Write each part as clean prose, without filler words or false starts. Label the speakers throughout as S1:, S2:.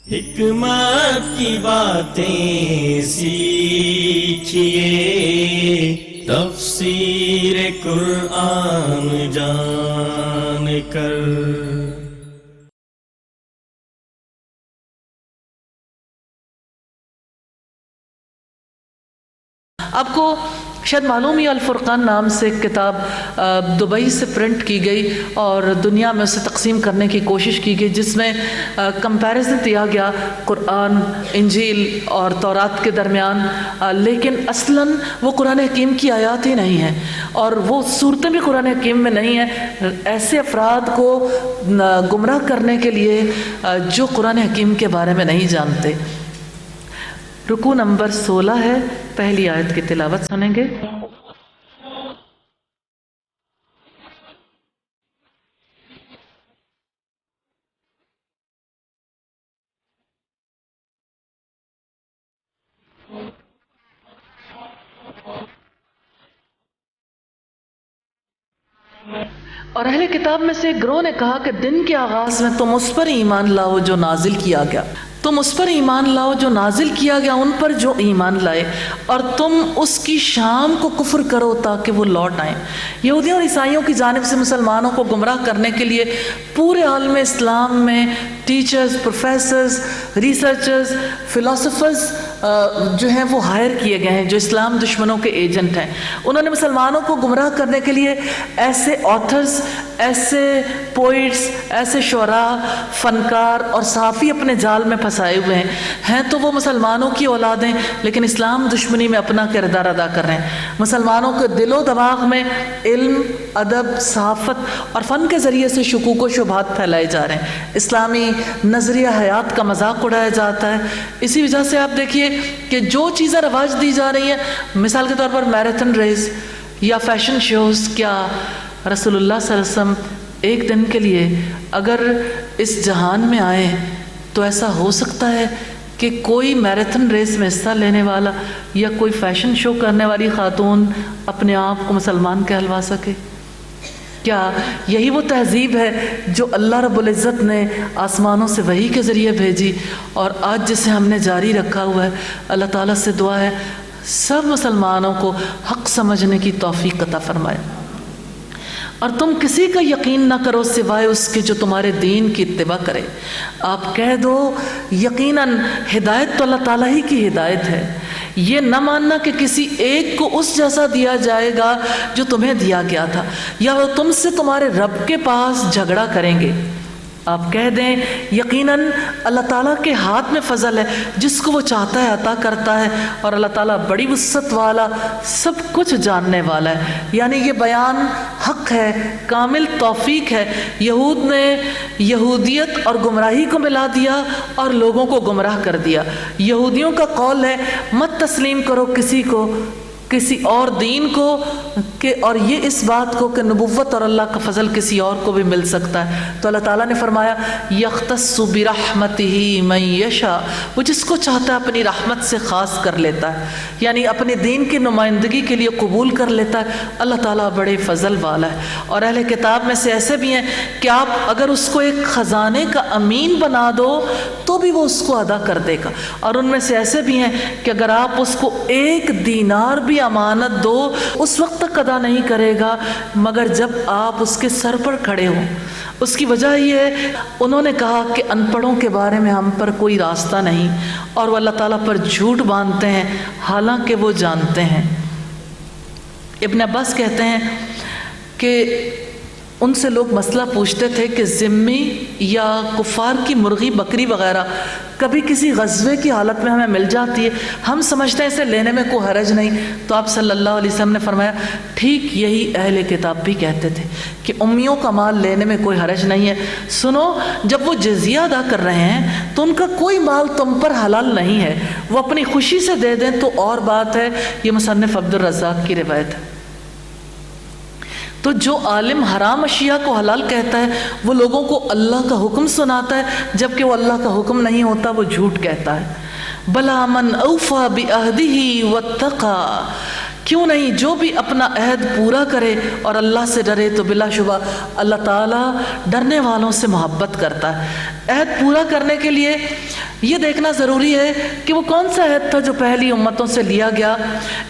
S1: حکمت کی باتیں سیکھیے، تفسیر قرآن جان کر۔
S2: آپ کو شاید معلوم ہی، الفرقان نام سے ایک کتاب دبئی سے پرنٹ کی گئی اور دنیا میں اسے تقسیم کرنے کی کوشش کی گئی، جس میں کمپیریزن دیا گیا قرآن، انجیل اور تورات کے درمیان، لیکن اصلاً وہ قرآن حکیم کی آیات ہی نہیں ہیں اور وہ صورتیں بھی قرآن حکیم میں نہیں ہیں، ایسے افراد کو گمراہ کرنے کے لیے جو قرآن حکیم کے بارے میں نہیں جانتے۔ رکوع نمبر 16 ہے، پہلی آیت کی تلاوت سنیں گے۔ اور اہل کتاب میں سے ایک گروہ نے کہا کہ دن کے آغاز میں تم اس پر ایمان لاؤ جو نازل کیا گیا، تم اس پر ایمان لاؤ جو نازل کیا گیا، ان پر جو ایمان لائے، اور تم اس کی شام کو کفر کرو تاکہ وہ لوٹ آئیں۔ یہودیوں اور عیسائیوں کی جانب سے مسلمانوں کو گمراہ کرنے کے لیے پورے عالم اسلام میں ٹیچرز، پروفیسرز، ریسرچرز، فلاسفرز جو ہیں وہ ہائر کیے گئے ہیں جو اسلام دشمنوں کے ایجنٹ ہیں۔ انہوں نے مسلمانوں کو گمراہ کرنے کے لیے ایسے آتھرز، ایسے پوئٹس، ایسے شعراء، فنکار اور صحافی اپنے جال میں پھنسائے ہوئے ہیں تو وہ مسلمانوں کی اولادیں، لیکن اسلام دشمنی میں اپنا کردار ادا کر رہے ہیں۔ مسلمانوں کے دل و دماغ میں علم، ادب، صحافت اور فن کے ذریعے سے شکوک و شبہات پھیلائے جا رہے ہیں، اسلامی نظریہ حیات کا مذاق اڑایا جاتا ہے۔ اسی وجہ سے آپ دیکھیے کہ جو چیزیں رواج دی جا رہی ہیں، مثال کے طور پر میراتھن ریس یا فیشن شوز، کیا رسول اللہ صلی اللہ علیہ وسلم ایک دن کے لیے اگر اس جہان میں آئے تو ایسا ہو سکتا ہے کہ کوئی میراتھن ریس میں حصہ لینے والا یا کوئی فیشن شو کرنے والی خاتون اپنے آپ کو مسلمان کہلوا سکے؟ کیا یہی وہ تہذیب ہے جو اللہ رب العزت نے آسمانوں سے وحی کے ذریعے بھیجی اور آج جسے ہم نے جاری رکھا ہوا ہے؟ اللہ تعالیٰ سے دعا ہے سب مسلمانوں کو حق سمجھنے کی توفیق عطا فرمائے۔ اور تم کسی کا یقین نہ کرو سوائے اس کے جو تمہارے دین کی اتباع کرے۔ آپ کہہ دو یقیناً ہدایت تو اللہ تعالیٰ ہی کی ہدایت ہے، یہ نہ ماننا کہ کسی ایک کو اس جیسا دیا جائے گا جو تمہیں دیا گیا تھا، یا وہ تم سے تمہارے رب کے پاس جھگڑا کریں گے۔ آپ کہہ دیں یقیناً اللہ تعالیٰ کے ہاتھ میں فضل ہے، جس کو وہ چاہتا ہے عطا کرتا ہے، اور اللہ تعالیٰ بڑی وسعت والا، سب کچھ جاننے والا ہے۔ یعنی یہ بیان حق ہے، کامل توفیق ہے۔ یہود نے یہودیت اور گمراہی کو ملا دیا اور لوگوں کو گمراہ کر دیا۔ یہودیوں کا قول ہے مت تسلیم کرو کسی کو، کسی اور دین کو، کہ اور یہ اس بات کو کہ نبوت اور اللہ کا فضل کسی اور کو بھی مل سکتا ہے۔ تو اللہ تعالیٰ نے فرمایا یختص برحمتہ من یشاء، وہ جس کو چاہتا ہے اپنی رحمت سے خاص کر لیتا ہے، یعنی اپنے دین کی نمائندگی کے لیے قبول کر لیتا ہے۔ اللہ تعالیٰ بڑے فضل والا ہے۔ اور اہل کتاب میں سے ایسے بھی ہیں کہ آپ اگر اس کو ایک خزانے کا امین بنا دو تو بھی وہ اس کو ادا کر دے گا، اور ان میں سے ایسے بھی ہیں کہ اگر آپ اس کو ایک دینار بھی امانت دو اس وقت تک ادا نہیں کرے گا مگر جب آپ اس کے سر پر کھڑے ہوں۔ اس کی وجہ یہ ہے انہوں نے کہا کہ ان پڑھوں کے بارے میں ہم پر کوئی راستہ نہیں، اور وہ اللہ تعالیٰ پر جھوٹ باندھتے ہیں حالانکہ وہ جانتے ہیں۔ ابن عباس کہتے ہیں کہ ان سے لوگ مسئلہ پوچھتے تھے کہ ذمی یا کفار کی مرغی، بکری وغیرہ کبھی کسی غزوے کی حالت میں ہمیں مل جاتی ہے، ہم سمجھتے ہیں اسے لینے میں کوئی حرج نہیں۔ تو آپ صلی اللہ علیہ وسلم نے فرمایا ٹھیک یہی اہل کتاب بھی کہتے تھے کہ امیوں کا مال لینے میں کوئی حرج نہیں ہے۔ سنو، جب وہ جزیہ ادا کر رہے ہیں تو ان کا کوئی مال تم پر حلال نہیں ہے، وہ اپنی خوشی سے دے دیں تو اور بات ہے۔ یہ مصنف عبد الرزاق کی روایت ہے۔ تو جو عالم حرام اشیاء کو حلال کہتا ہے وہ لوگوں کو اللہ کا حکم سناتا ہے، جبکہ وہ اللہ کا حکم نہیں ہوتا، وہ جھوٹ کہتا ہے۔ بلا من اوفی بعہدہ واتقی، کیوں نہیں جو بھی اپنا عہد پورا کرے اور اللہ سے ڈرے تو بلا شبہ اللہ تعالیٰ ڈرنے والوں سے محبت کرتا ہے۔ عہد پورا کرنے کے لیے یہ دیکھنا ضروری ہے کہ وہ کون سا عہد تھا جو پہلی امتوں سے لیا گیا۔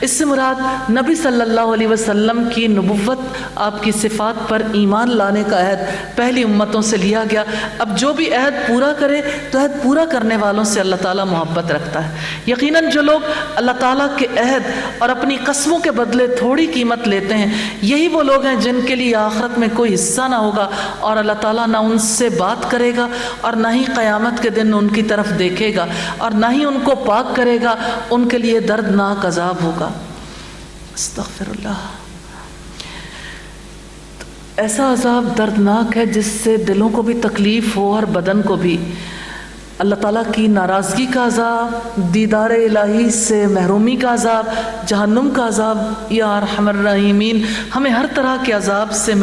S2: اس سے مراد نبی صلی اللہ علیہ وسلم کی نبوت، آپ کی صفات پر ایمان لانے کا عہد پہلی امتوں سے لیا گیا۔ اب جو بھی عہد پورا کرے تو عہد پورا کرنے والوں سے اللہ تعالیٰ محبت رکھتا ہے۔ یقیناً جو لوگ اللہ تعالیٰ کے عہد اور اپنی قسموں کے بدلے تھوڑی قیمت لیتے ہیں، یہی وہ لوگ ہیں جن کے لیے آخرت میں کوئی حصہ نہ ہوگا، اور اللہ تعالیٰ نہ ان سے بات کرے گا اور نہ ہی قیامت کے دن ان کی طرف دیکھے گا اور نہ ہی ان کو پاک کرے گا، ان کے لیے دردناک عذاب ہوگا۔ استغفر اللہ۔ ایسا عذاب دردناک ہے جس سے دلوں کو بھی تکلیف ہو اور بدن کو بھی۔ اللہ تعالیٰ کی ناراضگی کا عذاب، دیدار الہی سے محرومی کا عذاب، جہنم کا عذاب۔ یا ارحم الراحمین، ہمیں ہر طرح کے عذاب سے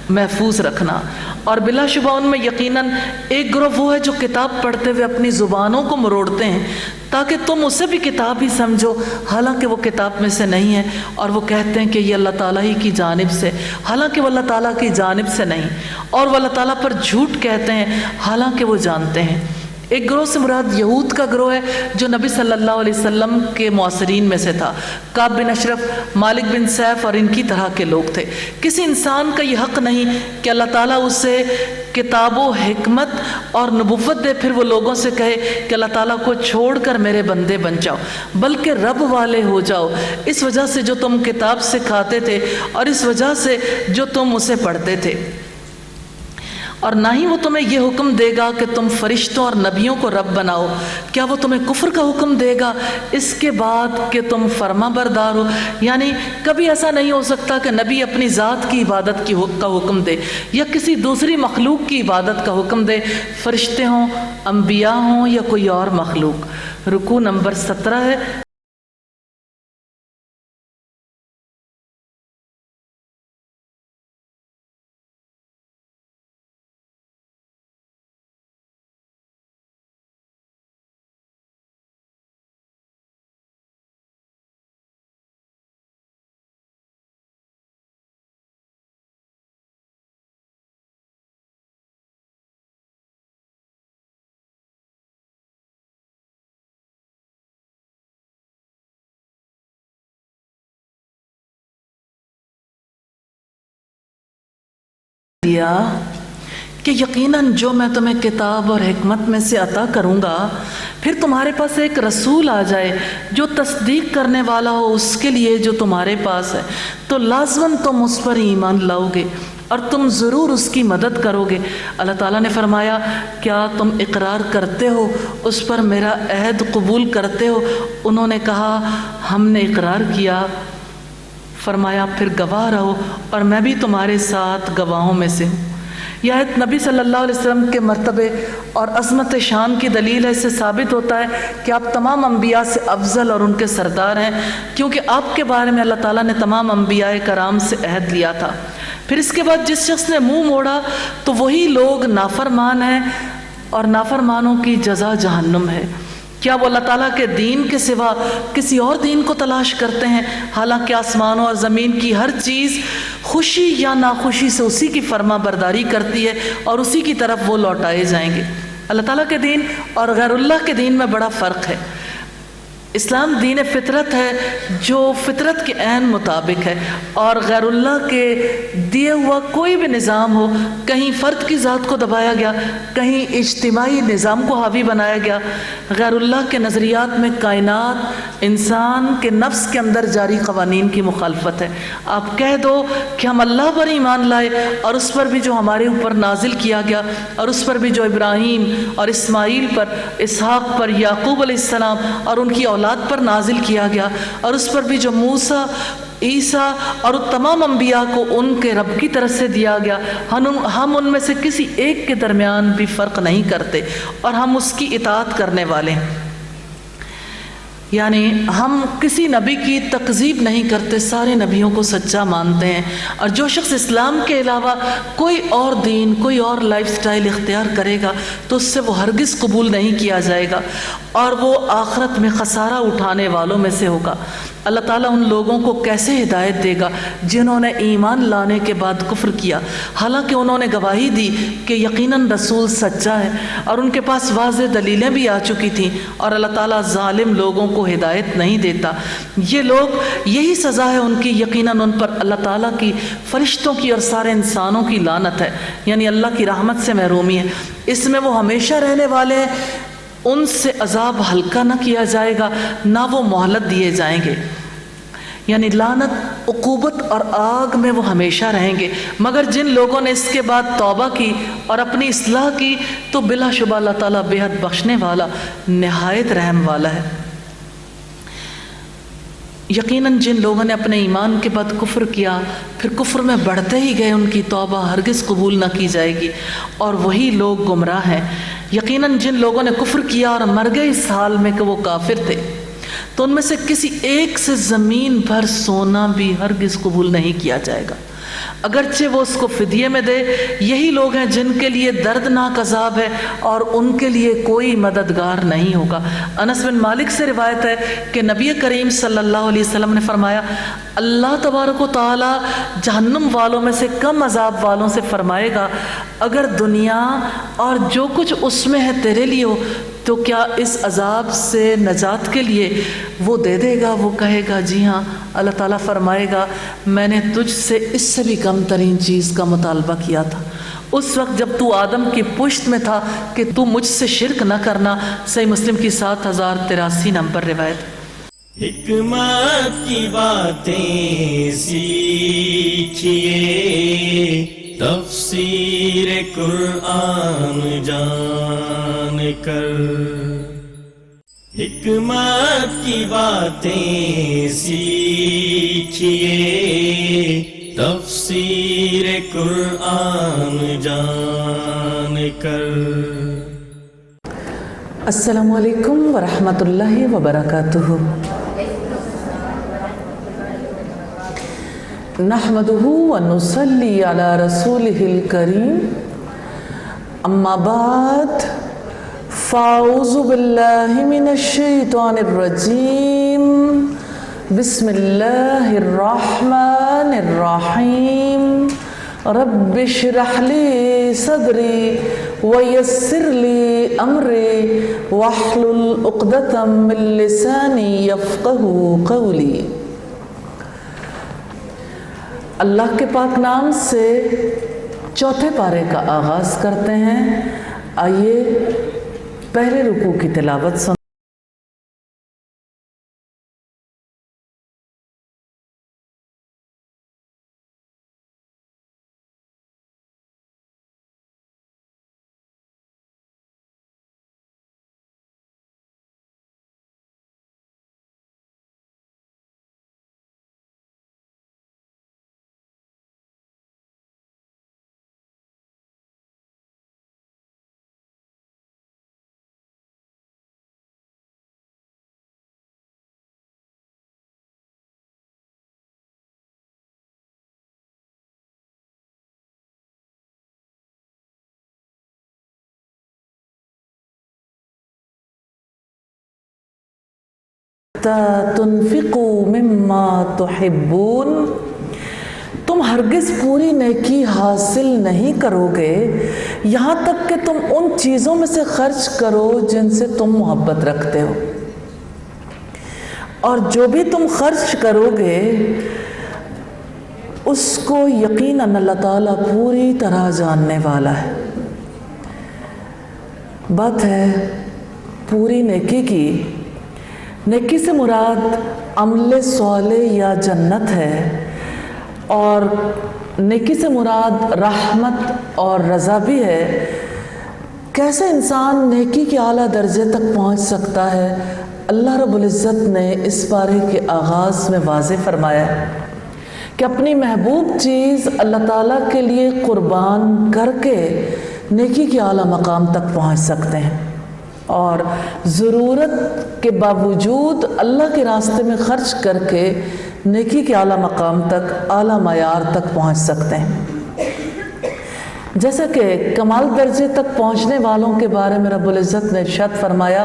S2: محفوظ رکھنا۔ اور بلا شبہ ان میں یقیناً ایک گروہ وہ ہے جو کتاب پڑھتے ہوئے اپنی زبانوں کو مروڑتے ہیں تاکہ تم اسے بھی کتاب ہی سمجھو، حالانکہ وہ کتاب میں سے نہیں ہے، اور وہ کہتے ہیں کہ یہ اللہ تعالیٰ ہی کی جانب سے، حالانکہ وہ اللہ تعالیٰ کی جانب سے نہیں، اور وہ اللہ تعالیٰ پر جھوٹ کہتے ہیں حالانکہ وہ جانتے ہیں۔ ایک گروہ سے مراد یہود کا گروہ ہے جو نبی صلی اللہ علیہ وسلم کے معاصرین میں سے تھا۔ کعب بن اشرف، مالک بن سیف اور ان کی طرح کے لوگ تھے۔ کسی انسان کا یہ حق نہیں کہ اللہ تعالیٰ اسے کتاب و حکمت اور نبوت دے پھر وہ لوگوں سے کہے کہ اللہ تعالیٰ کو چھوڑ کر میرے بندے بن جاؤ، بلکہ رب والے ہو جاؤ، اس وجہ سے جو تم کتاب سے کھاتے تھے اور اس وجہ سے جو تم اسے پڑھتے تھے۔ اور نہ ہی وہ تمہیں یہ حکم دے گا کہ تم فرشتوں اور نبیوں کو رب بناؤ۔ کیا وہ تمہیں کفر کا حکم دے گا اس کے بعد کہ تم فرما بردار ہو؟ یعنی کبھی ایسا نہیں ہو سکتا کہ نبی اپنی ذات کی عبادت کا حکم دے یا کسی دوسری مخلوق کی عبادت کا حکم دے، فرشتے ہوں، انبیاء ہوں یا کوئی اور مخلوق۔ رکوع نمبر 17 ہے۔ دیا کہ یقیناً جو میں تمہیں کتاب اور حکمت میں سے عطا کروں گا، پھر تمہارے پاس ایک رسول آ جائے جو تصدیق کرنے والا ہو اس کے لیے جو تمہارے پاس ہے، تو لازماً تم اس پر ایمان لاؤ گے اور تم ضرور اس کی مدد کرو گے۔ اللہ تعالیٰ نے فرمایا کیا تم اقرار کرتے ہو، اس پر میرا عہد قبول کرتے ہو؟ انہوں نے کہا ہم نے اقرار کیا۔ فرمایا پھر گواہ رہو اور میں بھی تمہارے ساتھ گواہوں میں سے ہوں۔ یہ آیت نبی صلی اللہ علیہ وسلم کے مرتبے اور عظمت شان کی دلیل ہے۔ اس سے ثابت ہوتا ہے کہ آپ تمام انبیاء سے افضل اور ان کے سردار ہیں، کیونکہ آپ کے بارے میں اللہ تعالیٰ نے تمام انبیاء کرام سے عہد لیا تھا۔ پھر اس کے بعد جس شخص نے منہ موڑا تو وہی لوگ نافرمان ہیں، اور نافرمانوں کی جزا جہنم ہے۔ کیا وہ اللہ تعالیٰ کے دین کے سوا کسی اور دین کو تلاش کرتے ہیں؟ حالانکہ آسمانوں اور زمین کی ہر چیز خوشی یا ناخوشی سے اسی کی فرما برداری کرتی ہے اور اسی کی طرف وہ لوٹائے جائیں گے۔ اللہ تعالیٰ کے دین اور غیر اللہ کے دین میں بڑا فرق ہے۔ اسلام دین فطرت ہے جو فطرت کے عین مطابق ہے، اور غیر اللہ کے دیے ہوا کوئی بھی نظام ہو، کہیں فرد کی ذات کو دبایا گیا، کہیں اجتماعی نظام کو حاوی بنایا گیا۔ غیر اللہ کے نظریات میں کائنات انسان کے نفس کے اندر جاری قوانین کی مخالفت ہے۔ آپ کہہ دو کہ ہم اللہ پر ایمان لائے اور اس پر بھی جو ہمارے اوپر نازل کیا گیا، اور اس پر بھی جو ابراہیم اور اسماعیل پر، اسحاق پر، یعقوب علیہ السلام اور ان کی اولاد پر نازل کیا گیا، اور اس پر بھی جو موسیٰ، عیسیٰ اور تمام انبیاء کو ان کے رب کی طرف سے دیا گیا، ہم ان میں سے کسی ایک کے درمیان بھی فرق نہیں کرتے اور ہم اس کی اطاعت کرنے والے ہیں۔ یعنی ہم کسی نبی کی تکذیب نہیں کرتے، سارے نبیوں کو سچا مانتے ہیں، اور جو شخص اسلام کے علاوہ کوئی اور دین، کوئی اور لائف سٹائل اختیار کرے گا تو اس سے وہ ہرگز قبول نہیں کیا جائے گا، اور وہ آخرت میں خسارہ اٹھانے والوں میں سے ہوگا۔ اللہ تعالیٰ ان لوگوں کو کیسے ہدایت دے گا جنہوں نے ایمان لانے کے بعد کفر کیا، حالانکہ انہوں نے گواہی دی کہ یقیناً رسول سچا ہے اور ان کے پاس واضح دلیلیں بھی آ چکی تھیں، اور اللہ تعالیٰ ظالم لوگوں کو ہدایت نہیں دیتا۔ یہ لوگ، یہی سزا ہے ان کی، یقیناً ان پر اللہ تعالیٰ کی، فرشتوں کی اور سارے انسانوں کی لعنت ہے، یعنی اللہ کی رحمت سے محرومی ہے۔ اس میں وہ ہمیشہ رہنے والے ہیں، ان سے عذاب ہلکا نہ کیا جائے گا، نہ وہ مہلت دیے جائیں گے، یعنی لعنت، عقوبت اور آگ میں وہ ہمیشہ رہیں گے۔ مگر جن لوگوں نے اس کے بعد توبہ کی اور اپنی اصلاح کی تو بلا شبہ اللہ تعالیٰ بے حد بخشنے والا، نہایت رحم والا ہے۔ یقیناً جن لوگوں نے اپنے ایمان کے بعد کفر کیا، پھر کفر میں بڑھتے ہی گئے، ان کی توبہ ہرگز قبول نہ کی جائے گی، اور وہی لوگ گمراہ ہیں۔ یقیناً جن لوگوں نے کفر کیا اور مر گئے اس حال میں کہ وہ کافر تھے، تو ان میں سے کسی ایک سے زمین بھر سونا بھی ہرگز قبول نہیں کیا جائے گا، اگرچہ وہ اس کو فدیے میں دے۔ یہی لوگ ہیں جن کے لیے دردناک عذاب ہے اور ان کے لیے کوئی مددگار نہیں ہوگا۔ انس بن مالک سے روایت ہے کہ نبی کریم صلی اللہ علیہ وسلم نے فرمایا، اللہ تبارک و تعالی جہنم والوں میں سے کم عذاب والوں سے فرمائے گا، اگر دنیا اور جو کچھ اس میں ہے تیرے لیے ہو تو کیا اس عذاب سے نجات کے لیے وہ دے دے گا؟ وہ کہے گا جی ہاں۔ اللہ تعالیٰ فرمائے گا، میں نے تجھ سے اس سے بھی کم ترین چیز کا مطالبہ کیا تھا اس وقت جب تو آدم کی پشت میں تھا کہ تو مجھ سے شرک نہ کرنا۔ صحیح مسلم کی 7083 نمبر روایت۔
S1: حکمت کی باتیں سیکھیے، تفسیر قرآن جان کر، حکمت کی باتیں سیکھیے، تفسیر قرآن جان کر۔
S2: السلام علیکم ورحمۃ اللہ وبرکاتہ۔ نحمده ونصلي على رسوله الكريم، اما بعد فاعوذ باللہ من الشیطان الرجیم، بسم اللہ الرحمن الرحیم، رب اشرح لی صدری ویسر لی امری واحلل عقدۃ من لسانی یفقہوا قولی۔ اللہ کے پاک نام سے چوتھے پارے کا آغاز کرتے ہیں۔ آئیے پہلے رکوع کی تلاوت سن۔ تنفقوا مما تحبون، تم ہرگز پوری نیکی حاصل نہیں کرو گے یہاں تک کہ تم ان چیزوں میں سے خرچ کرو جن سے تم محبت رکھتے ہو، اور جو بھی تم خرچ کرو گے اس کو یقیناً اللہ تعالیٰ پوری طرح جاننے والا ہے۔ بات ہے پوری نیکی کی۔ نیکی سے مراد عمل صالح یا جنت ہے، اور نیکی سے مراد رحمت اور رضا بھی ہے۔ کیسے انسان نیکی کے اعلیٰ درجے تک پہنچ سکتا ہے؟ اللہ رب العزت نے اس پارے کے آغاز میں واضح فرمایا کہ اپنی محبوب چیز اللہ تعالیٰ کے لیے قربان کر کے نیکی کے اعلیٰ مقام تک پہنچ سکتے ہیں، اور ضرورت کے باوجود اللہ کے راستے میں خرچ کر کے نیکی کے اعلیٰ مقام تک، اعلیٰ معیار تک پہنچ سکتے ہیں۔ جیسا کہ کمال درجے تک پہنچنے والوں کے بارے میں رب العزت نے ارشاد فرمایا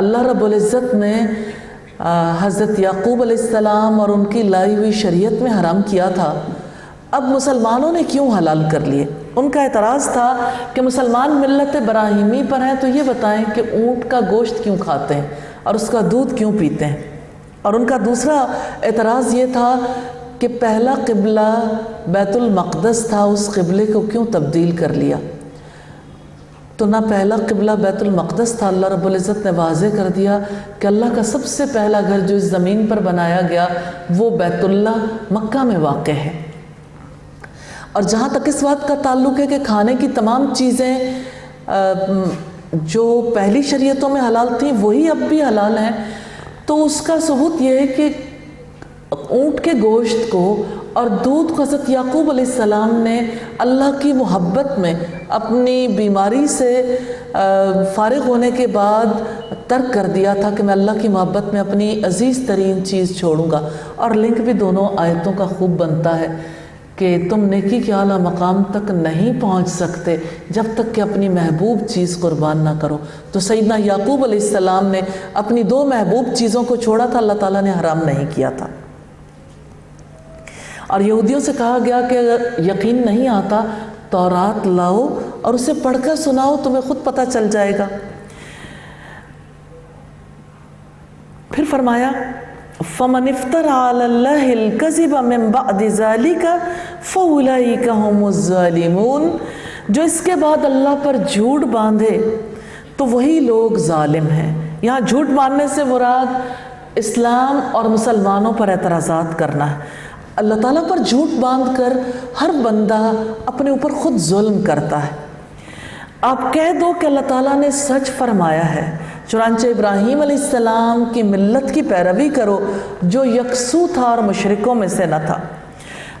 S2: اللہ رب العزت نے حضرت یعقوب علیہ السلام اور ان کی لائی ہوئی شریعت میں حرام کیا تھا، اب مسلمانوں نے کیوں حلال کر لیے؟ ان کا اعتراض تھا کہ مسلمان ملت ابراہیمی پر ہیں، تو یہ بتائیں کہ اونٹ کا گوشت کیوں کھاتے ہیں اور اس کا دودھ کیوں پیتے ہیں؟ اور ان کا دوسرا اعتراض یہ تھا کہ پہلا قبلہ بیت المقدس تھا، اس قبلے کو کیوں تبدیل کر لیا؟ تو نہ پہلا قبلہ بیت المقدس تھا، اللہ رب العزت نے واضح کر دیا کہ اللہ کا سب سے پہلا گھر جو اس زمین پر بنایا گیا وہ بیت اللہ مکہ میں واقع ہے۔ اور جہاں تک اس بات کا تعلق ہے کہ کھانے کی تمام چیزیں جو پہلی شریعتوں میں حلال تھیں وہی اب بھی حلال ہیں، تو اس کا ثبوت یہ ہے کہ اونٹ کے گوشت کو اور دودھ کو حضرت یعقوب علیہ السلام نے اللہ کی محبت میں اپنی بیماری سے فارغ ہونے کے بعد ترک کر دیا تھا کہ میں اللہ کی محبت میں اپنی عزیز ترین چیز چھوڑوں گا۔ اور لنک بھی دونوں آیتوں کا خوب بنتا ہے کہ تم نیکی کے اعلیٰ مقام تک نہیں پہنچ سکتے جب تک کہ اپنی محبوب چیز قربان نہ کرو۔ تو سیدنا یعقوب علیہ السلام نے اپنی دو محبوب چیزوں کو چھوڑا تھا، اللہ تعالیٰ نے حرام نہیں کیا تھا۔ اور یہودیوں سے کہا گیا کہ اگر یقین نہیں آتا تورات لاؤ اور اسے پڑھ کر سناؤ، تمہیں خود پتہ چل جائے گا۔ پھر فرمایا فَمَنِ افْتَرَى عَلَى اللَّهِ الْكَذِبَ مِن بَعْدِ ذَلِكَ فَأُولَئِكَ هُمُ الظَّالِمُونَ، جو اس کے بعد اللہ پر جھوٹ باندھے تو وہی لوگ ظالم ہیں۔ یہاں جھوٹ باندھنے سے مراد اسلام اور مسلمانوں پر اعتراضات کرنا ہے۔ اللہ تعالیٰ پر جھوٹ باندھ کر ہر بندہ اپنے اوپر خود ظلم کرتا ہے۔ آپ کہہ دو کہ اللہ تعالیٰ نے سچ فرمایا ہے، چنانچہ ابراہیم علیہ السلام کی ملت کی پیروی کرو جو یکسو تھا اور مشرکوں میں سے نہ تھا۔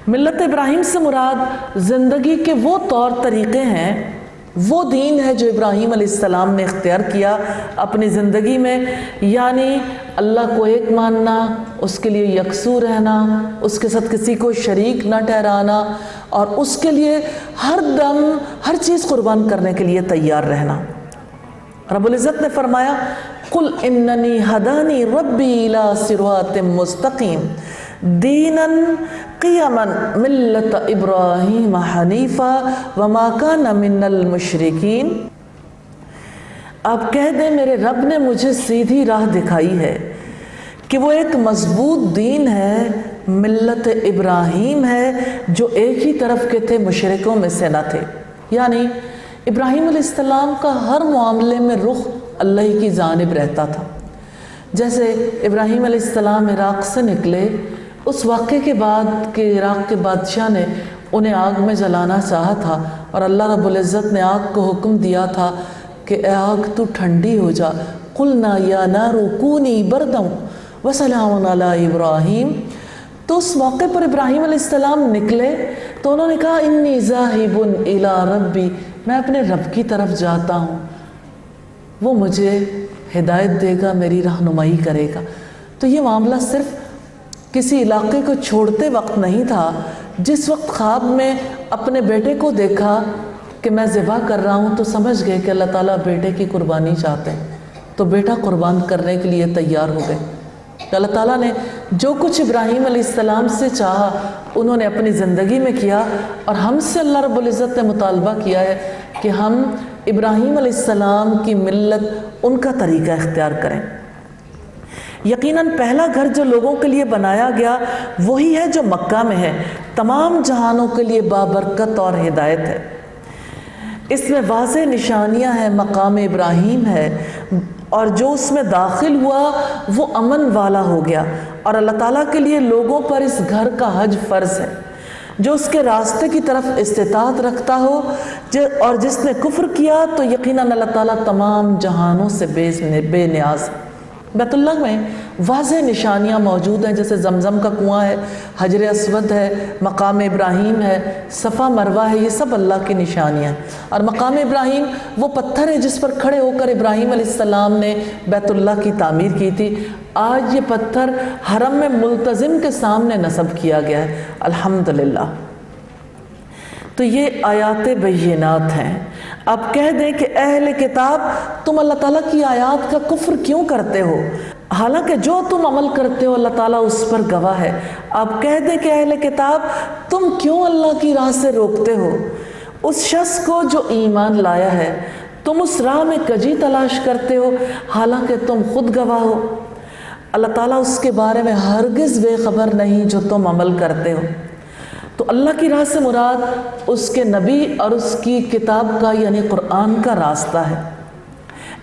S2: ملت ابراہیم سے مراد زندگی کے وہ طور طریقے ہیں، وہ دین ہے جو ابراہیم علیہ السلام نے اختیار کیا اپنی زندگی میں، یعنی اللہ کو ایک ماننا، اس کے لیے یکسو رہنا، اس کے ساتھ کسی کو شریک نہ ٹھہرانا، اور اس کے لیے ہر دم ہر چیز قربان کرنے کے لیے تیار رہنا۔ رب العزت نے فرمایا قُلْ إِنَّنِي هَدَانِي رَبِّي إِلَىٰ صِرَاطٍ مُسْتَقِيمٍ دِينًا قِيَمًا مِلَّةَ إِبْرَاهِيمَ حَنِيفًا وَمَا كَانَ مِنَ الْمُشْرِكِينَ۔ آپ کہہ دیں میرے رب نے مجھے سیدھی راہ دکھائی ہے کہ وہ ایک مضبوط دین ہے، ملت ابراہیم ہے جو ایک ہی طرف کے تھے، مشرکوں میں سے نہ تھے۔ یعنی ابراہیم علیہ السلام کا ہر معاملے میں رخ اللہ کی جانب رہتا تھا۔ جیسے ابراہیم علیہ السلام عراق سے نکلے، اس واقعے کے بعد کہ عراق کے بادشاہ نے انہیں آگ میں جلانا چاہا تھا اور اللہ رب العزت نے آگ کو حکم دیا تھا کہ اے آگ تو ٹھنڈی ہو جا، قُلْنَا يَا نَارُ كُونِي بَرْدًا وَسَلَامٌ عَلَىٰ إِبْرَاهِيمَ۔ تو اس موقع پر ابراہیم علیہ السلام نکلے تو انہوں نے کہا انی ذاہب الی ربی، میں اپنے رب کی طرف جاتا ہوں، وہ مجھے ہدایت دے گا، میری رہنمائی کرے گا۔ تو یہ معاملہ صرف کسی علاقے کو چھوڑتے وقت نہیں تھا، جس وقت خواب میں اپنے بیٹے کو دیکھا کہ میں ذبح کر رہا ہوں تو سمجھ گئے کہ اللہ تعالیٰ بیٹے کی قربانی چاہتے ہیں، تو بیٹا قربان کرنے کے لیے تیار ہو گئے۔ اللہ تعالیٰ نے جو کچھ ابراہیم علیہ السلام سے چاہا انہوں نے اپنی زندگی میں کیا، اور ہم سے اللہ رب العزت نے مطالبہ کیا ہے کہ ہم ابراہیم علیہ السلام کی ملت، ان کا طریقہ اختیار کریں۔ یقیناً پہلا گھر جو لوگوں کے لیے بنایا گیا وہی ہے جو مکہ میں ہے، تمام جہانوں کے لیے بابرکت اور ہدایت ہے۔ اس میں واضح نشانیاں ہیں، مقام ابراہیم ہے، اور جو اس میں داخل ہوا وہ امن والا ہو گیا، اور اللہ تعالیٰ کے لیے لوگوں پر اس گھر کا حج فرض ہے۔ جو اس کے راستے کی طرف استطاعت رکھتا ہو اور جس نے کفر کیا تو یقیناً اللہ تعالیٰ تمام جہانوں سے بے نیاز ہے۔ بیت اللہ میں واضح نشانیاں موجود ہیں، جیسے زمزم کا کنواں ہے، حجر اسود ہے، مقام ابراہیم ہے، صفا مروہ ہے، یہ سب اللہ کی نشانیاں ہیں۔ اور مقام ابراہیم وہ پتھر ہے جس پر کھڑے ہو کر ابراہیم علیہ السلام نے بیت اللہ کی تعمیر کی تھی۔ آج یہ پتھر حرم میں ملتزم کے سامنے نصب کیا گیا ہے، الحمدللہ۔ تو یہ آیات بینات ہیں۔ اب کہہ دیں کہ اہل کتاب تم اللہ تعالیٰ کی آیات کا کفر کیوں کرتے ہو، حالانکہ جو تم عمل کرتے ہو اللہ تعالیٰ اس پر گواہ ہے۔ اب کہہ دیں کہ اہل کتاب تم کیوں اللہ کی راہ سے روکتے ہو اس شخص کو جو ایمان لایا ہے، تم اس راہ میں کجی تلاش کرتے ہو حالانکہ تم خود گواہ ہو۔ اللہ تعالیٰ اس کے بارے میں ہرگز بے خبر نہیں جو تم عمل کرتے ہو۔ تو اللہ کی راہ سے مراد اس کے نبی اور اس کی کتاب کا یعنی قرآن کا راستہ ہے۔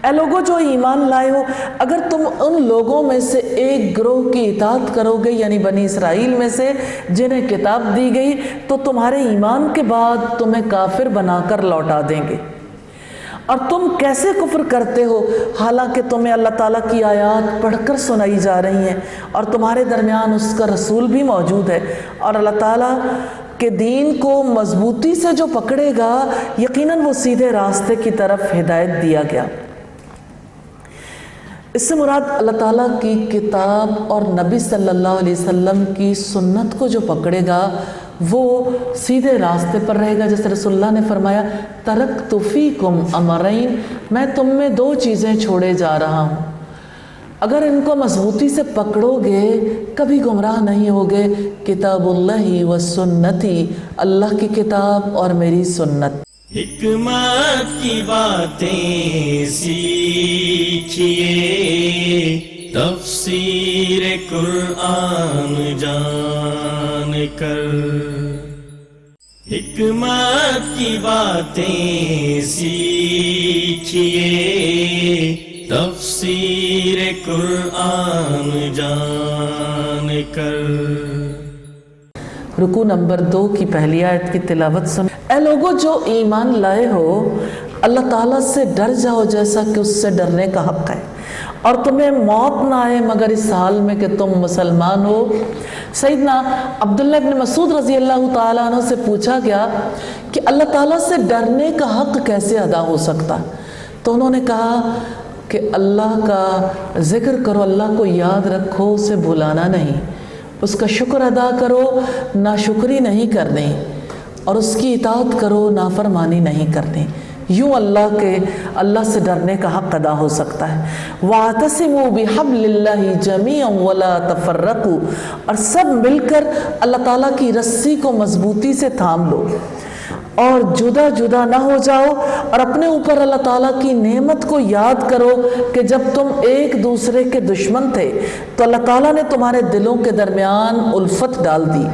S2: اے لوگوں جو ایمان لائے ہو، اگر تم ان لوگوں میں سے ایک گروہ کی اطاعت کرو گے یعنی بنی اسرائیل میں سے جنہیں کتاب دی گئی، تو تمہارے ایمان کے بعد تمہیں کافر بنا کر لوٹا دیں گے۔ اور تم کیسے کفر کرتے ہو حالانکہ تمہیں اللہ تعالیٰ کی آیات پڑھ کر سنائی جا رہی ہیں اور تمہارے درمیان اس کا رسول بھی موجود ہے، اور اللہ تعالیٰ کہ دین کو مضبوطی سے جو پکڑے گا یقیناً وہ سیدھے راستے کی طرف ہدایت دیا گیا۔ اس سے مراد اللہ تعالیٰ کی کتاب اور نبی صلی اللہ علیہ وسلم کی سنت کو جو پکڑے گا وہ سیدھے راستے پر رہے گا۔ جیسے رسول اللہ نے فرمایا ترکت فیکم امرین، میں تم میں دو چیزیں چھوڑے جا رہا ہوں، اگر ان کو مضبوطی سے پکڑو گے کبھی گمراہ نہیں ہوگے، کتاب اللہ و سنتی، اللہ کی کتاب اور میری سنت۔
S1: حکمت کی باتیں سیکھیے، تفسیر قرآن جان کر، حکمت کی باتیں سیکھیے، تفسیر قرآن جان کر۔
S2: رکوع نمبر 2 کی پہلی آیت کی تلاوت سن۔ اے لوگوں جو ایمان لائے ہو، اللہ تعالیٰ سے ڈر جاؤ جیسا کہ اس سے ڈرنے کا حق ہے، اور تمہیں موت نہ آئے مگر اس حال میں کہ تم مسلمان ہو۔ سیدنا عبداللہ ابن مسعود رضی اللہ تعالیٰ عنہ سے پوچھا گیا کہ اللہ تعالیٰ سے ڈرنے کا حق کیسے ادا ہو سکتا، تو انہوں نے کہا کہ اللہ کا ذکر کرو، اللہ کو یاد رکھو، اسے بھلانا نہیں، اس کا شکر ادا کرو، ناشکری نہیں کرنی، اور اس کی اطاعت کرو، نافرمانی نہیں کرنی۔ یوں اللہ سے ڈرنے کا حق ادا ہو سکتا ہے۔ وَاعْتَصِمُوا بِحَبْلِ اللَّهِ جَمِيعًا وَلَا تَفَرَّقُوا، اور سب مل کر اللہ تعالیٰ کی رسی کو مضبوطی سے تھام لو اور جدا جدا نہ ہو جاؤ، اور اپنے اوپر اللہ تعالیٰ کی نعمت کو یاد کرو کہ جب تم ایک دوسرے کے دشمن تھے تو اللہ تعالیٰ نے تمہارے دلوں کے درمیان الفت ڈال دی،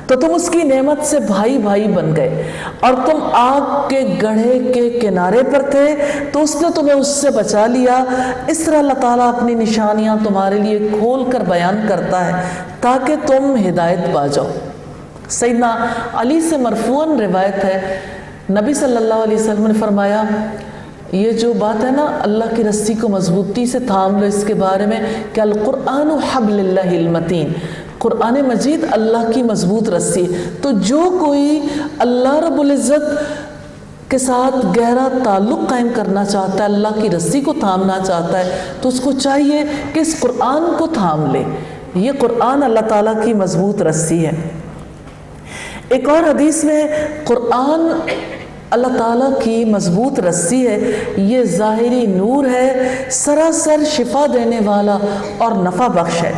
S2: تو تم اس کی نعمت سے بھائی بھائی بن گئے، اور تم آگ کے گڑھے کے کنارے پر تھے تو اس نے تمہیں اس سے بچا لیا۔ اس طرح اللہ تعالیٰ اپنی نشانیاں تمہارے لیے کھول کر بیان کرتا ہے تاکہ تم ہدایت پا جاؤ۔ سیدنا علی سے مرفوعاً روایت ہے، نبی صلی اللہ علیہ وسلم نے فرمایا یہ جو بات ہے نا اللہ کی رسی کو مضبوطی سے تھام لو، اس کے بارے میں کہ القرآن حبل اللہ المتین، قرآن مجید اللہ کی مضبوط رسی، تو جو کوئی اللہ رب العزت کے ساتھ گہرا تعلق قائم کرنا چاہتا ہے، اللہ کی رسی کو تھامنا چاہتا ہے، تو اس کو چاہیے کہ اس قرآن کو تھام لے۔ یہ قرآن اللہ تعالیٰ کی مضبوط رسی ہے۔ ایک اور حدیث میں قرآن اللہ تعالیٰ کی مضبوط رسی ہے، یہ ظاہری نور ہے، سراسر شفا دینے والا اور نفع بخش ہے،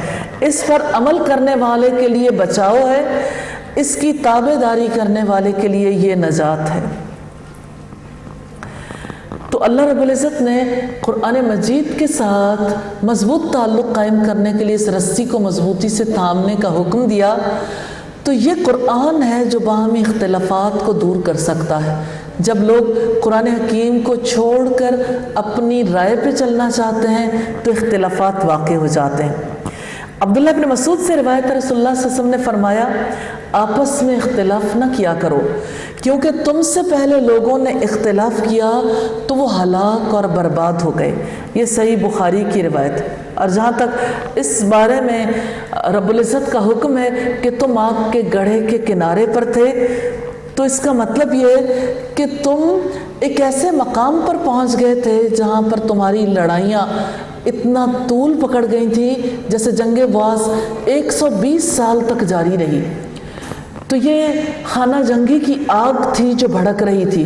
S2: اس پر عمل کرنے والے کے لیے بچاؤ ہے، اس کی تابع داری کرنے والے کے لیے یہ نجات ہے۔ تو اللہ رب العزت نے قرآن مجید کے ساتھ مضبوط تعلق قائم کرنے کے لیے اس رسی کو مضبوطی سے تھامنے کا حکم دیا۔ تو یہ قرآن ہے جو باہمی اختلافات کو دور کر سکتا ہے۔ جب لوگ قرآن حکیم کو چھوڑ کر اپنی رائے پہ چلنا چاہتے ہیں تو اختلافات واقع ہو جاتے ہیں۔ عبداللہ ابن مسعود سے روایت ہے، رسول اللہ صلی اللہ علیہ وسلم نے فرمایا آپس میں اختلاف نہ کیا کرو، کیونکہ تم سے پہلے لوگوں نے اختلاف کیا تو وہ ہلاک اور برباد ہو گئے۔ یہ صحیح بخاری کی روایت ہے۔ اور جہاں تک اس بارے میں رب العزت کا حکم ہے کہ تم آگ کے گڑھے کے کنارے پر تھے، تو اس کا مطلب یہ کہ تم ایک ایسے مقام پر پہنچ گئے تھے جہاں پر تمہاری لڑائیاں اتنا طول پکڑ گئی تھی جیسے جنگ بعث 120 سال تک جاری رہی۔ تو یہ خانہ جنگی کی آگ تھی جو بھڑک رہی تھی،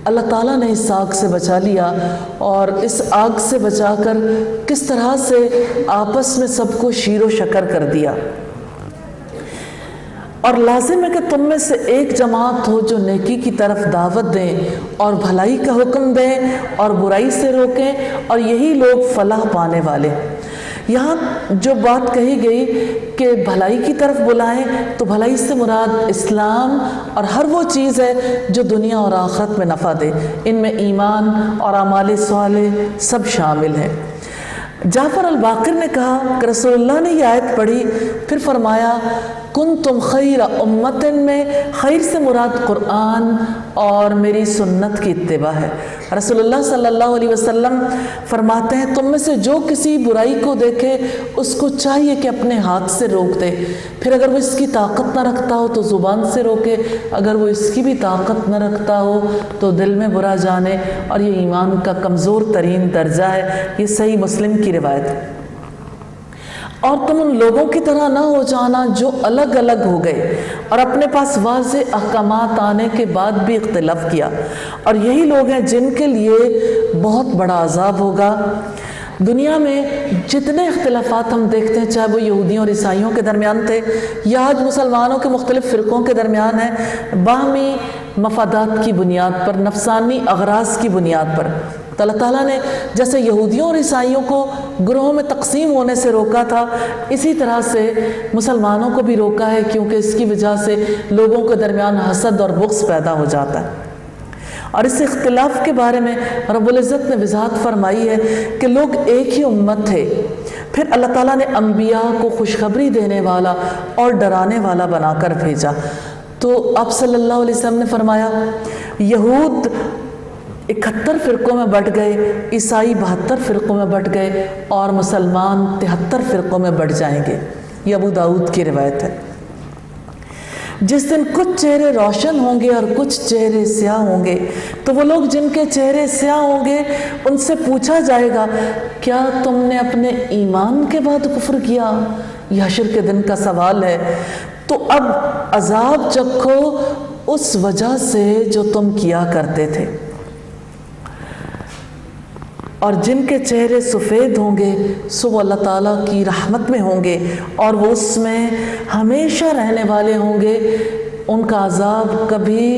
S2: اللہ تعالیٰ نے اس آگ سے بچا لیا، اور اس آگ سے بچا کر کس طرح سے آپس میں سب کو شیر و شکر کر دیا۔ اور لازم ہے کہ تم میں سے ایک جماعت ہو جو نیکی کی طرف دعوت دیں اور بھلائی کا حکم دیں اور برائی سے روکیں، اور یہی لوگ فلاح پانے والے۔ یہاں جو بات کہی گئی کہ بھلائی کی طرف بلائیں، تو بھلائی سے مراد اسلام اور ہر وہ چیز ہے جو دنیا اور آخرت میں نفع دے، ان میں ایمان اور اعمال صالح سب شامل ہیں۔ جعفر الباقر نے کہا کہ رسول اللہ نے یہ آیت پڑھی، پھر فرمایا کنتم خیر امت، میں خیر سے مراد قرآن اور میری سنت کی اتباع ہے۔ رسول اللہ صلی اللہ علیہ وسلم فرماتے ہیں تم میں سے جو کسی برائی کو دیکھے اس کو چاہیے کہ اپنے ہاتھ سے روک دے، پھر اگر وہ اس کی طاقت نہ رکھتا ہو تو زبان سے روکے، اگر وہ اس کی بھی طاقت نہ رکھتا ہو تو دل میں برا جانے، اور یہ ایمان کا کمزور ترین درجہ ہے۔ یہ صحیح مسلم کی روایت ہے۔ اور تم ان لوگوں کی طرح نہ ہو جانا جو الگ الگ ہو گئے اور اپنے پاس واضح احکامات آنے کے بعد بھی اختلاف کیا، اور یہی لوگ ہیں جن کے لیے بہت بڑا عذاب ہوگا۔ دنیا میں جتنے اختلافات ہم دیکھتے ہیں، چاہے وہ یہودیوں اور عیسائیوں کے درمیان تھے یا آج مسلمانوں کے مختلف فرقوں کے درمیان ہیں، باہمی مفادات کی بنیاد پر، نفسانی اغراض کی بنیاد پر۔ تو اللہ تعالیٰ نے جیسے یہودیوں اور عیسائیوں کو گروہوں میں تقسیم ہونے سے روکا تھا، اسی طرح سے مسلمانوں کو بھی روکا ہے، کیونکہ اس کی وجہ سے لوگوں کے درمیان حسد اور بغض پیدا ہو جاتا ہے۔ اور اس اختلاف کے بارے میں رب العزت نے وضاحت فرمائی ہے کہ لوگ ایک ہی امت تھے، پھر اللہ تعالیٰ نے انبیاء کو خوشخبری دینے والا اور ڈرانے والا بنا کر بھیجا۔ تو آپ صلی اللہ علیہ وسلم نے فرمایا یہود 71 فرقوں میں بٹ گئے، عیسائی 72 فرقوں میں بٹ گئے، اور مسلمان 73 فرقوں میں بٹ جائیں گے۔ یہ ابو داؤد کی روایت ہے۔ جس دن کچھ چہرے روشن ہوں گے اور کچھ چہرے سیاہ ہوں گے، تو وہ لوگ جن کے چہرے سیاہ ہوں گے ان سے پوچھا جائے گا کیا تم نے اپنے ایمان کے بعد کفر کیا؟ یہ حشر کے دن کا سوال ہے۔ تو اب عذاب چکھو اس وجہ سے جو تم کیا کرتے تھے۔ اور جن کے چہرے سفید ہوں گے سو وہ اللہ تعالیٰ کی رحمت میں ہوں گے، اور وہ اس میں ہمیشہ رہنے والے ہوں گے، ان کا عذاب کبھی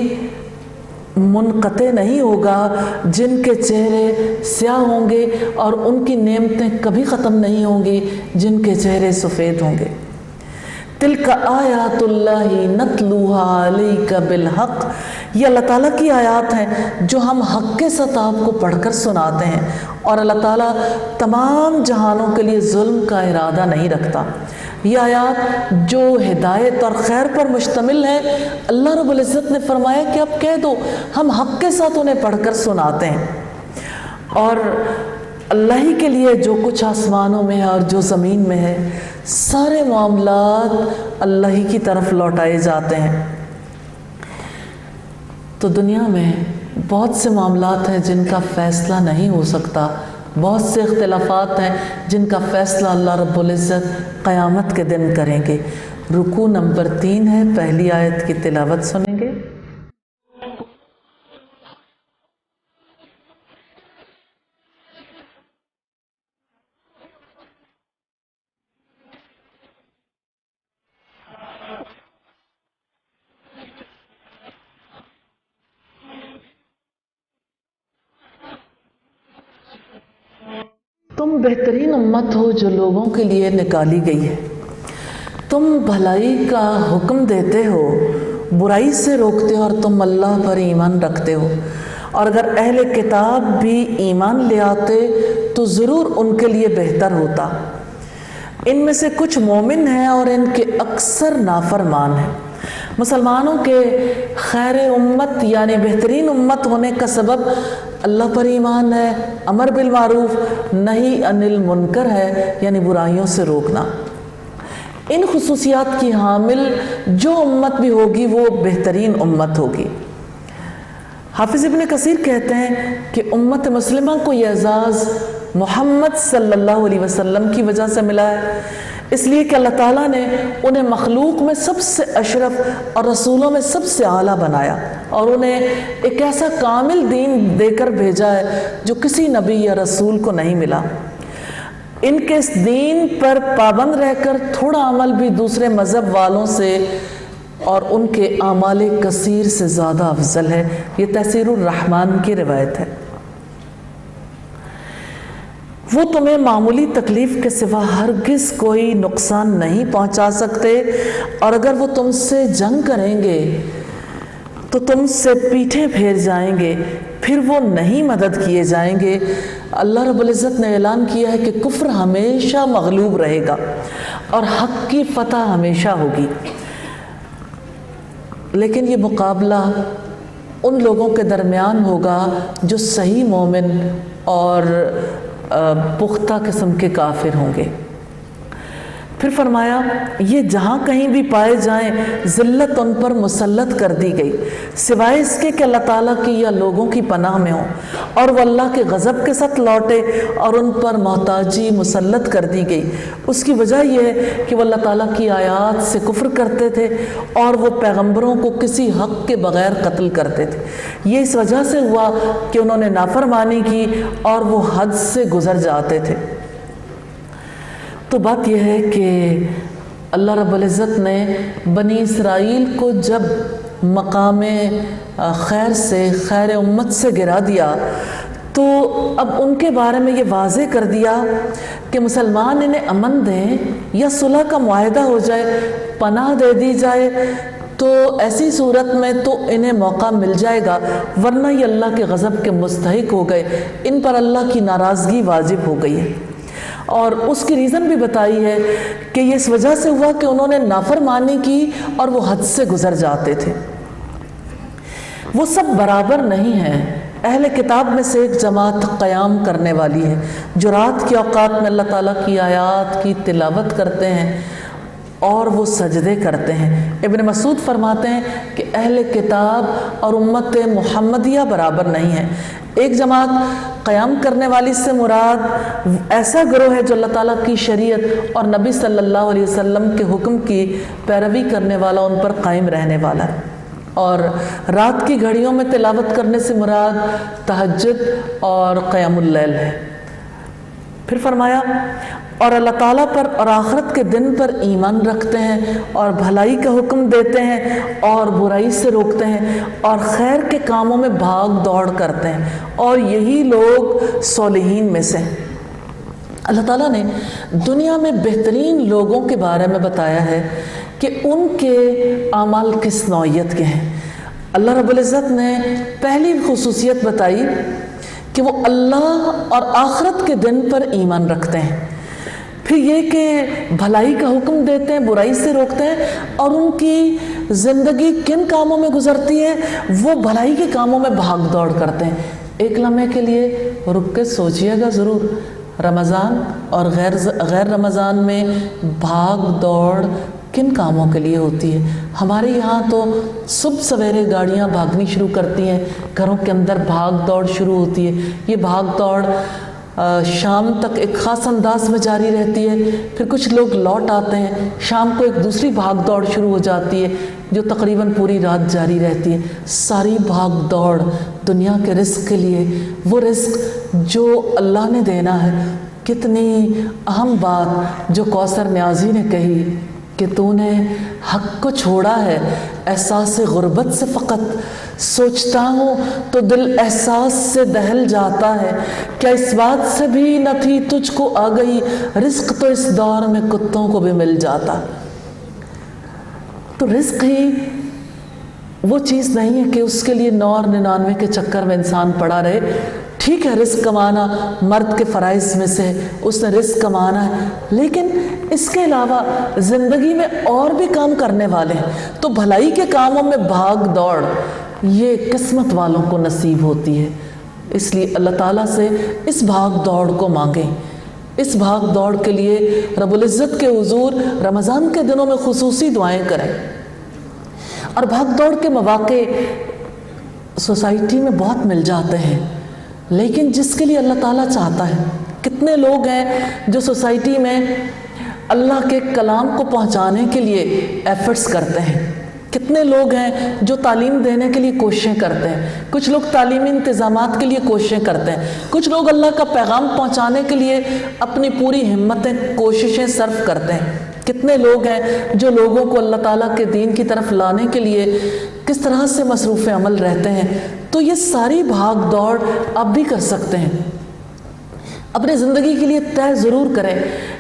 S2: منقطع نہیں ہوگا۔ جن کے چہرے سیاہ ہوں گے اور ان کی نعمتیں کبھی ختم نہیں ہوں گی، جن کے چہرے سفید ہوں گے۔ تلک آیات اللہ نتلوها علیک بالحق، یہ اللہ تعالیٰ کی آیات ہیں جو ہم حق کے ساتھ آپ کو پڑھ کر سناتے ہیں، اور اللہ تعالیٰ تمام جہانوں کے لیے ظلم کا ارادہ نہیں رکھتا۔ یہ آیات جو ہدایت اور خیر پر مشتمل ہے، اللہ رب العزت نے فرمایا کہ اب کہہ دو ہم حق کے ساتھ انہیں پڑھ کر سناتے ہیں، اور اللہ ہی کے لیے جو کچھ آسمانوں میں ہے اور جو زمین میں ہے، سارے معاملات اللہ ہی کی طرف لوٹائے جاتے ہیں۔ تو دنیا میں بہت سے معاملات ہیں جن کا فیصلہ نہیں ہو سکتا، بہت سے اختلافات ہیں جن کا فیصلہ اللہ رب العزت قیامت کے دن کریں گے۔ رکوع نمبر 3 ہے، پہلی آیت کی تلاوت سنیں گے۔ تم بہترین امت ہو جو لوگوں کے لیے نکالی گئی ہے، تم بھلائی کا حکم دیتے ہو، برائی سے روکتے ہو، اور تم اللہ پر ایمان رکھتے ہو۔ اور اگر اہل کتاب بھی ایمان لے آتے تو ضرور ان کے لیے بہتر ہوتا۔ ان میں سے کچھ مومن ہیں اور ان کے اکثر نافرمان ہیں۔ مسلمانوں کے خیر امت یعنی بہترین امت ہونے کا سبب اللہ پر ایمان ہے، امر بالمعروف نہی عن المنکر ہے یعنی برائیوں سے روکنا۔ ان خصوصیات کی حامل جو امت بھی ہوگی وہ بہترین امت ہوگی۔ حافظ ابن کثیر کہتے ہیں کہ امت مسلمہ کو یہ اعزاز محمد صلی اللہ علیہ وسلم کی وجہ سے ملا ہے، اس لیے کہ اللہ تعالیٰ نے انہیں مخلوق میں سب سے اشرف اور رسولوں میں سب سے اعلیٰ بنایا، اور انہیں ایک ایسا کامل دین دے کر بھیجا ہے جو کسی نبی یا رسول کو نہیں ملا۔ ان کے اس دین پر پابند رہ کر تھوڑا عمل بھی دوسرے مذہب والوں سے اور ان کے اعمال کثیر سے زیادہ افضل ہے۔ یہ تحسیر الرحمن کی روایت ہے۔ وہ تمہیں معمولی تکلیف کے سوا ہرگز کوئی نقصان نہیں پہنچا سکتے، اور اگر وہ تم سے جنگ کریں گے تو تم سے پیٹھیں پھیر جائیں گے، پھر وہ نہیں مدد کیے جائیں گے۔ اللہ رب العزت نے اعلان کیا ہے کہ کفر ہمیشہ مغلوب رہے گا اور حق کی فتح ہمیشہ ہوگی، لیکن یہ مقابلہ ان لوگوں کے درمیان ہوگا جو صحیح مومن اور پختہ قسم کے کافر ہوں گے۔ پھر فرمایا یہ جہاں کہیں بھی پائے جائیں ذلت ان پر مسلط کر دی گئی، سوائے اس کے کہ اللہ تعالیٰ کی یا لوگوں کی پناہ میں ہوں، اور وہ اللہ کے غضب کے ساتھ لوٹے، اور ان پر محتاجی مسلط کر دی گئی۔ اس کی وجہ یہ ہے کہ وہ اللہ تعالیٰ کی آیات سے کفر کرتے تھے اور وہ پیغمبروں کو کسی حق کے بغیر قتل کرتے تھے۔ یہ اس وجہ سے ہوا کہ انہوں نے نافرمانی کی اور وہ حد سے گزر جاتے تھے۔ تو بات یہ ہے کہ اللہ رب العزت نے بنی اسرائیل کو جب مقام خیر سے، خیر امت سے گرا دیا، تو اب ان کے بارے میں یہ واضح کر دیا کہ مسلمان انہیں امن دیں یا صلح کا معاہدہ ہو جائے، پناہ دے دی جائے، تو ایسی صورت میں تو انہیں موقع مل جائے گا، ورنہ یہ اللہ کے غضب کے مستحق ہو گئے، ان پر اللہ کی ناراضگی واجب ہو گئی ہے۔ اور اس کی ریزن بھی بتائی ہے کہ یہ اس وجہ سے ہوا کہ انہوں نے نافرمانی کی اور وہ حد سے گزر جاتے تھے۔ وہ سب برابر نہیں ہیں۔ اہل کتاب میں سے ایک جماعت قیام کرنے والی ہے جو رات کے اوقات میں اللہ تعالیٰ کی آیات کی تلاوت کرتے ہیں اور وہ سجدے کرتے ہیں۔ ابن مسعود فرماتے ہیں کہ اہل کتاب اور امت محمدیہ برابر نہیں ہیں۔ ایک جماعت قیام کرنے والی سے مراد ایسا گروہ ہے جو اللہ تعالیٰ کی شریعت اور نبی صلی اللہ علیہ وسلم کے حکم کی پیروی کرنے والا، ان پر قائم رہنے والا ہے۔ اور رات کی گھڑیوں میں تلاوت کرنے سے مراد تہجد اور قیام اللیل ہے۔ پھر فرمایا اور اللہ تعالیٰ پر اور آخرت کے دن پر ایمان رکھتے ہیں اور بھلائی کا حکم دیتے ہیں اور برائی سے روکتے ہیں اور خیر کے کاموں میں بھاگ دوڑ کرتے ہیں، اور یہی لوگ صالحین میں سے ہیں۔ اللہ تعالیٰ نے دنیا میں بہترین لوگوں کے بارے میں بتایا ہے کہ ان کے اعمال کس نوعیت کے ہیں۔ اللہ رب العزت نے پہلی خصوصیت بتائی کہ وہ اللہ اور آخرت کے دن پر ایمان رکھتے ہیں، پھر یہ کہ بھلائی کا حکم دیتے ہیں، برائی سے روکتے ہیں، اور ان کی زندگی کن کاموں میں گزرتی ہے، وہ بھلائی کے کاموں میں بھاگ دوڑ کرتے ہیں۔ ایک لمحے کے لیے رک کے سوچئے گا ضرور، رمضان اور غیر رمضان میں بھاگ دوڑ کن کاموں کے لیے ہوتی ہے؟ ہمارے یہاں تو صبح سویرے گاڑیاں بھاگنی شروع کرتی ہیں، گھروں کے اندر بھاگ دوڑ شروع ہوتی ہے۔ یہ بھاگ دوڑ شام تک ایک خاص انداز میں جاری رہتی ہے، پھر کچھ لوگ لوٹ آتے ہیں، شام کو ایک دوسری بھاگ دوڑ شروع ہو جاتی ہے جو تقریباً پوری رات جاری رہتی ہے۔ ساری بھاگ دوڑ دنیا کے رزق کے لیے، وہ رزق جو اللہ نے دینا ہے۔ کتنی اہم بات جو کوثر نیازی نے کہی کہ تو نے حق کو چھوڑا ہے احساس غربت سے، فقط سوچتا ہوں تو دل احساس سے دہل جاتا ہے، کیا اس بات سے بھی نہ تھی تجھ کو آ گئی، رزق تو اس دور میں کتوں کو بھی مل جاتا۔ تو رزق ہی وہ چیز نہیں ہے کہ اس کے لیے 99 کے چکر میں انسان پڑا رہے۔ ٹھیک ہے رزق کمانا مرد کے فرائض میں سے، اس نے رزق کمانا ہے، لیکن اس کے علاوہ زندگی میں اور بھی کام کرنے والے ہیں، تو بھلائی کے کاموں میں بھاگ دوڑ یہ قسمت والوں کو نصیب ہوتی ہے۔ اس لیے اللہ تعالیٰ سے اس بھاگ دوڑ کو مانگیں۔ اس بھاگ دوڑ کے لیے رب العزت کے حضور رمضان کے دنوں میں خصوصی دعائیں کریں۔ اور بھاگ دوڑ کے مواقع سوسائٹی میں بہت مل جاتے ہیں، لیکن جس کے لیے اللہ تعالیٰ چاہتا ہے کتنے لوگ ہیں جو سوسائٹی میں اللہ کے کلام کو پہنچانے کے لیے ایفرٹس کرتے ہیں، کتنے لوگ ہیں جو تعلیم دینے کے لیے کوششیں کرتے ہیں، کچھ لوگ تعلیمی انتظامات کے لیے کوششیں کرتے ہیں، کچھ لوگ اللہ کا پیغام پہنچانے کے لیے اپنی پوری ہمتیں کوششیں صرف کرتے ہیں، کتنے لوگ ہیں جو لوگوں کو اللہ تعالیٰ کے دین کی طرف لانے کے لیے کس طرح سے مصروف عمل رہتے ہیں۔ تو یہ ساری بھاگ دوڑ آپ بھی کر سکتے ہیں۔ اپنی زندگی کے لیے طے ضرور کریں،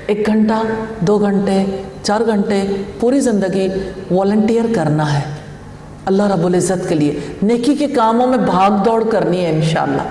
S2: 1 گھنٹہ 2 گھنٹے 4 گھنٹے پوری زندگی والنٹیئر کرنا ہے اللہ رب العزت کے لیے، نیکی کے کاموں میں بھاگ دوڑ کرنی ہے انشاءاللہ۔